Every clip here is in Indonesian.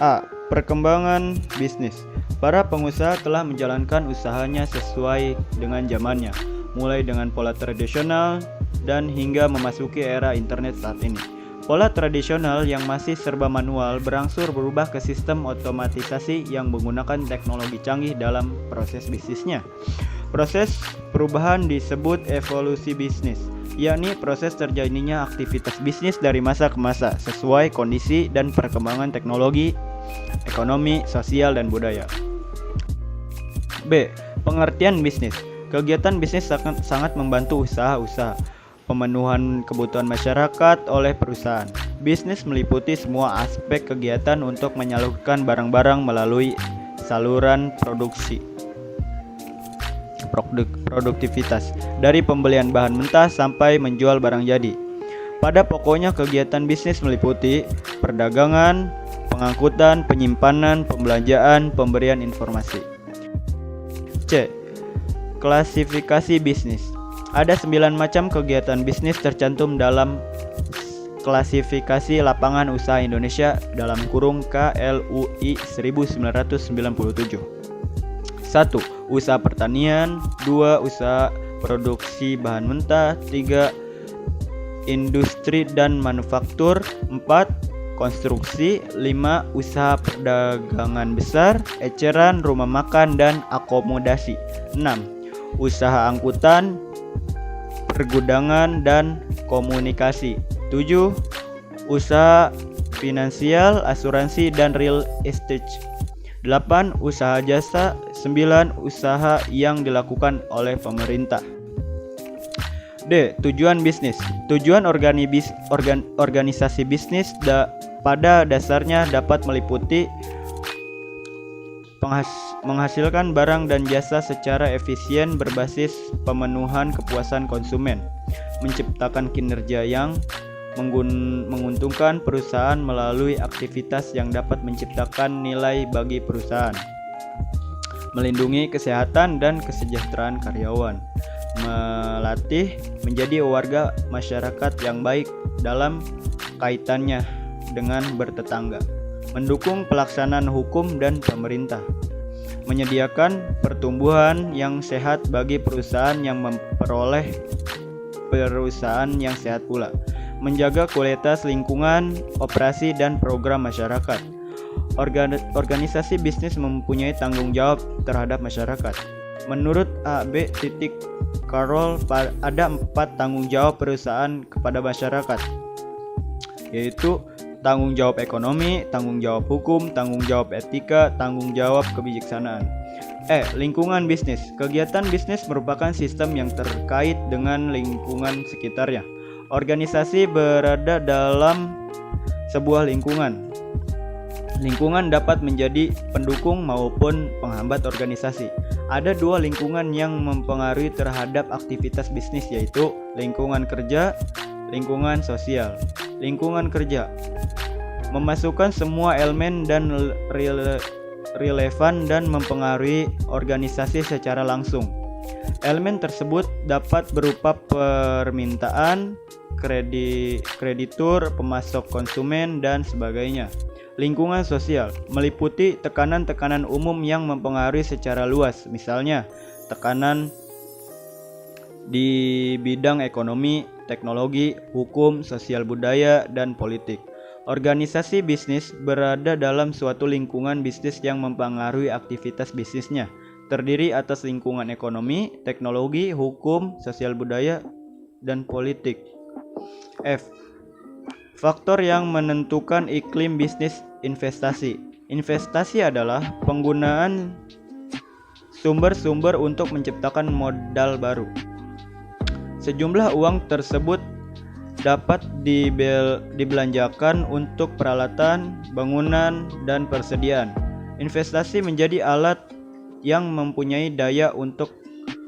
A. Perkembangan bisnis. Para pengusaha telah menjalankan usahanya sesuai dengan zamannya, mulai dengan pola tradisional dan hingga memasuki era internet saat ini. Pola tradisional yang masih serba manual berangsur berubah ke sistem otomatisasi yang menggunakan teknologi canggih dalam proses bisnisnya. Proses perubahan disebut evolusi bisnis, yakni proses terjadinya aktivitas bisnis dari masa ke masa sesuai kondisi dan perkembangan teknologi, ekonomi, sosial, dan budaya. B. Pengertian bisnis. Kegiatan bisnis sangat membantu usaha-usaha pemenuhan kebutuhan masyarakat oleh perusahaan. Bisnis meliputi semua aspek kegiatan untuk menyalurkan barang-barang melalui saluran produktivitas, dari pembelian bahan mentah sampai menjual barang jadi. Pada pokoknya kegiatan bisnis meliputi perdagangan, pengangkutan, penyimpanan, pembelanjaan, pemberian informasi. C. Klasifikasi bisnis. Ada 9 macam kegiatan bisnis tercantum dalam Klasifikasi Lapangan Usaha Indonesia (KLUI 1997). 1. Usaha pertanian. 2. Usaha produksi bahan mentah. 3. Industri dan manufaktur. 4. Konstruksi. 5. Usaha perdagangan besar, eceran, rumah makan, dan akomodasi. 6. Usaha angkutan, pergudangan, dan komunikasi. 7. Usaha finansial, asuransi, dan real estate. 8. Usaha jasa. 9. Usaha yang dilakukan oleh pemerintah. D. Tujuan bisnis. Tujuan organisasi bisnis pada dasarnya dapat meliputi menghasilkan barang dan jasa secara efisien berbasis pemenuhan kepuasan konsumen, menciptakan kinerja yang menguntungkan perusahaan melalui aktivitas yang dapat menciptakan nilai bagi perusahaan, melindungi kesehatan dan kesejahteraan karyawan, melatih menjadi warga masyarakat yang baik dalam kaitannya dengan bertetangga, mendukung pelaksanaan hukum dan pemerintah, menyediakan pertumbuhan yang sehat bagi perusahaan yang memperoleh perusahaan yang sehat pula, menjaga kualitas lingkungan, operasi, dan program masyarakat. Organisasi bisnis mempunyai tanggung jawab terhadap masyarakat. Menurut A.B. Carroll, ada 4 tanggung jawab perusahaan kepada masyarakat, yaitu tanggung jawab ekonomi, tanggung jawab hukum, tanggung jawab etika, tanggung jawab kebijaksanaan. Lingkungan bisnis. Kegiatan bisnis merupakan sistem yang terkait dengan lingkungan sekitarnya. Organisasi berada dalam sebuah lingkungan. Lingkungan dapat menjadi pendukung maupun penghambat organisasi. Ada 2 lingkungan yang mempengaruhi terhadap aktivitas bisnis, yaitu lingkungan kerja, lingkungan sosial. Lingkungan kerja memasukkan semua elemen dan relevan dan mempengaruhi organisasi secara langsung. Elemen tersebut dapat berupa permintaan, kreditur, pemasok konsumen, dan sebagainya. Lingkungan sosial meliputi tekanan-tekanan umum yang mempengaruhi secara luas, misalnya tekanan di bidang ekonomi, teknologi, hukum, sosial budaya, dan politik. Organisasi bisnis berada dalam suatu lingkungan bisnis yang mempengaruhi aktivitas bisnisnya, terdiri atas lingkungan ekonomi, teknologi, hukum, sosial budaya, dan politik. F. Faktor yang menentukan iklim bisnis investasi. Investasi adalah penggunaan sumber-sumber untuk menciptakan modal baru. Sejumlah uang tersebut dapat dibelanjakan untuk peralatan, bangunan, dan persediaan. Investasi menjadi alat yang mempunyai daya untuk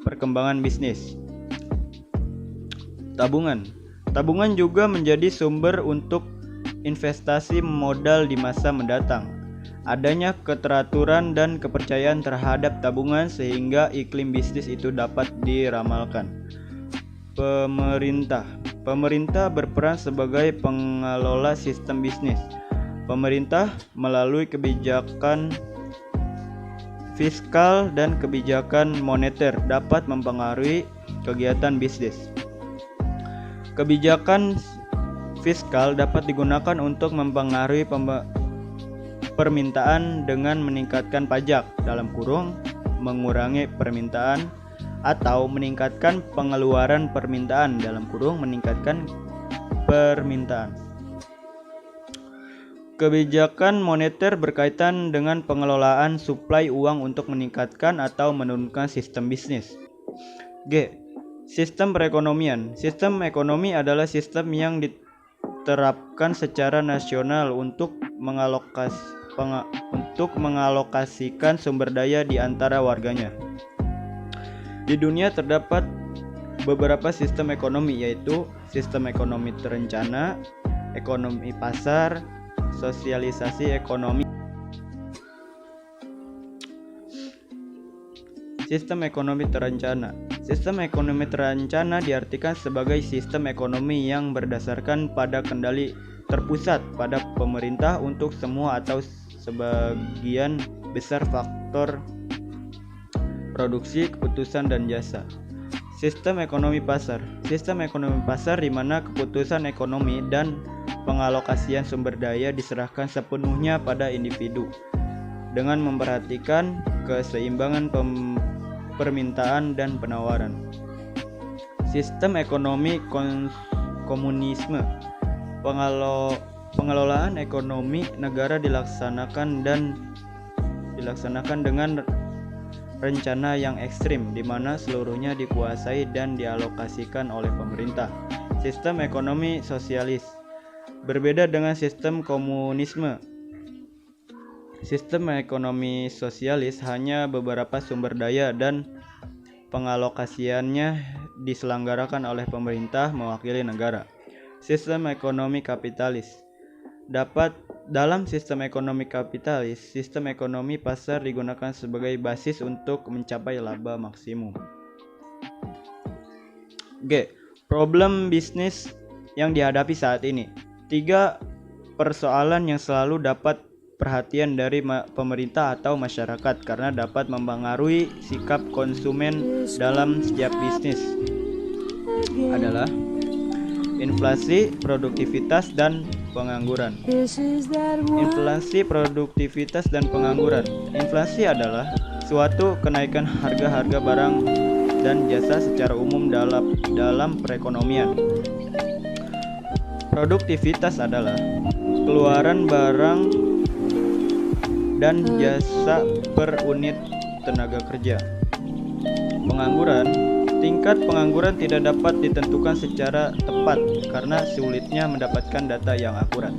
perkembangan bisnis. Tabungan juga menjadi sumber untuk investasi modal di masa mendatang. Adanya keteraturan dan kepercayaan terhadap tabungan sehingga iklim bisnis itu dapat diramalkan. Pemerintah berperan sebagai pengelola sistem bisnis. Pemerintah melalui kebijakan fiskal dan kebijakan moneter dapat mempengaruhi kegiatan bisnis. Kebijakan fiskal dapat digunakan untuk mempengaruhi permintaan dengan meningkatkan pajak (mengurangi permintaan) atau meningkatkan pengeluaran permintaan (meningkatkan permintaan). Kebijakan moneter berkaitan dengan pengelolaan suplai uang untuk meningkatkan atau menurunkan sistem bisnis. G. Sistem perekonomian. Sistem ekonomi adalah sistem yang diterapkan secara nasional untuk mengalokasikan sumber daya di antara warganya. Di dunia terdapat beberapa sistem ekonomi, yaitu sistem ekonomi terencana, ekonomi pasar, sosialisasi ekonomi. Sistem ekonomi terencana. Sistem ekonomi terencana diartikan sebagai sistem ekonomi yang berdasarkan pada kendali terpusat pada pemerintah untuk semua atau sebagian besar faktor produksi, keputusan, dan jasa. Sistem ekonomi pasar. Sistem ekonomi pasar di mana keputusan ekonomi dan pengalokasian sumber daya diserahkan sepenuhnya pada individu dengan memperhatikan keseimbangan permintaan dan penawaran. Sistem ekonomi komunisme. Pengelolaan ekonomi negara dilaksanakan dengan rencana yang ekstrim, di mana seluruhnya dikuasai dan dialokasikan oleh pemerintah. Sistem ekonomi sosialis. Berbeda dengan sistem komunisme, sistem ekonomi sosialis hanya beberapa sumber daya dan pengalokasiannya diselenggarakan oleh pemerintah mewakili negara. Sistem ekonomi kapitalis. Dalam sistem ekonomi kapitalis, sistem ekonomi pasar digunakan sebagai basis untuk mencapai laba maksimum. G. Problem bisnis yang dihadapi saat ini. 3 persoalan yang selalu dapat perhatian dari pemerintah atau masyarakat karena dapat mempengaruhi sikap konsumen dalam setiap bisnis adalah inflasi, produktivitas, dan pengangguran. Inflasi, produktivitas, dan pengangguran. Inflasi adalah suatu kenaikan harga-harga barang dan jasa secara umum dalam perekonomian. Produktivitas adalah keluaran barang dan jasa per unit tenaga kerja. Pengangguran. Tingkat pengangguran tidak dapat ditentukan secara tepat karena sulitnya mendapatkan data yang akurat.